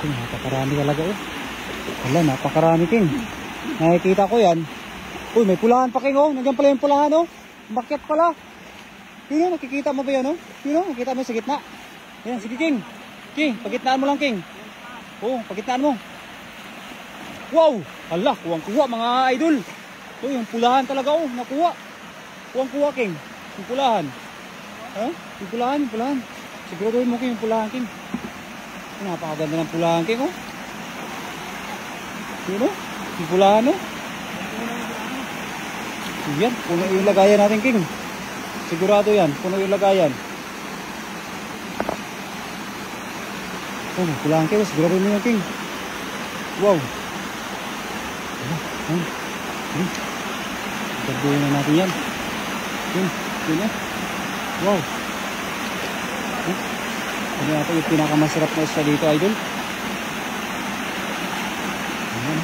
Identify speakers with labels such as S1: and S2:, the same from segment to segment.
S1: King, napakarami talaga oh. Wala, napakarami King. Nakikita ko yan. Uy, may pulahan pa King oh. Nandiyan pala yung pulahan oh. Bakit pala? Yun oh, nakikita mo ba yan oh? Yun oh, nakikita mo sa gitna. Yan, sige King. King, pagitnaan mo lang King. Oh, pagitnaan mo. Wow! Hala, kuwang-kuwa mga idol. Uy, yung pulahan talaga oh, nakuha. Kuwang-kuwa King. Yung pulahan. Ha? Yung pulahan. Siguraduhin mo King, yung pulahan King. Napakaganda ng pulahan King oh. Yun oh, yung pulahan oh. Yan, puno yung lagayan natin King. Sigurado yan, puno yung lagayan. Oh, pulahan King, siguraduhin mo yan King. Wow. Siguraduhin na natin yan. Yun oh. Wow. Ano natin yung pinakamasarap na isda dito idol. Ayan.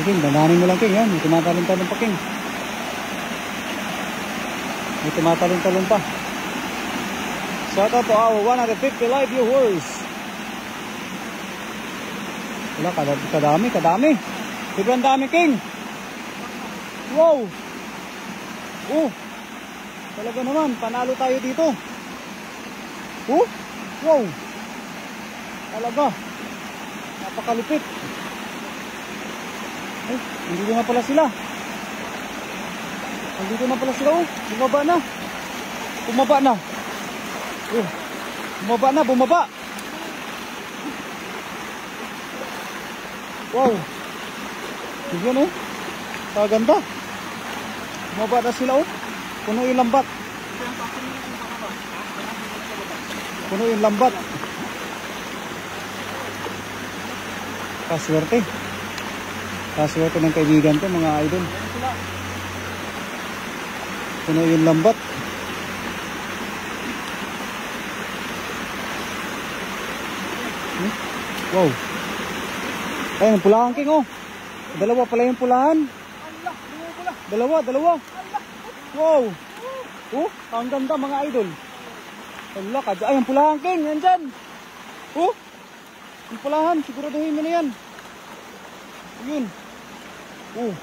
S1: King, dandanin mo lang King. Yan, may tumatalon-talon pa King. May tumatalon-talon pa. Shout out to our 150 live viewers. Wala, kadami. Sobrang dami King. Wow. Oh. Talaga naman, panalo tayo dito. Oh. Wow. Talaga. Napakalupit. Ay, nandito na pala sila. Oh. Bumaba na. Oh. Bumaba. Wow. Tignan oh. Kaganda. Bumaba na sila oh. Puno yung lambat. Kaswerte ng kaibigan ko mga idol. Puno yung lambat. Wow. Ayun, ang pulahan King oh. Dalawa pala yung pulahan. Dalawa. Wow. Oh, ang ganda mga idol. Wala ka. Ay, ang pulahan King, nandyan. Oh, ang pulahan, siguraduhin mo na yan. Ayun. Oh.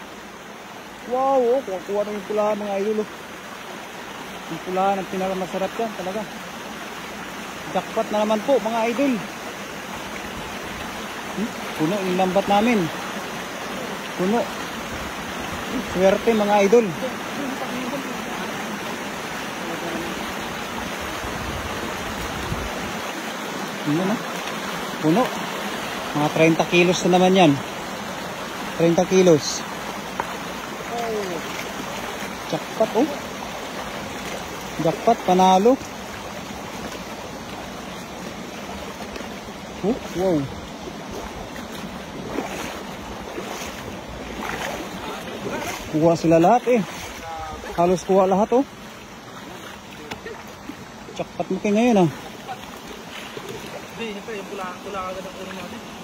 S1: Wow, oh, kuha na yung pulahan mga idol oh. Yung pulahan ang pinakamasarap yan talaga. Jackpot na naman po mga idol. Puno yung lambat namin. Puno. Swerte mga idol. Ano na? Puno. Mga 30 kilos na naman yan. 30 kilos. Jackpot oh. Jackpot, panalo. Oh, wow. Kuha sila lahat eh. Halos kuha lahat oh. Jackpot mo kayo ngayon ah.
S2: Hindi, yung pula agad ang ulo natin.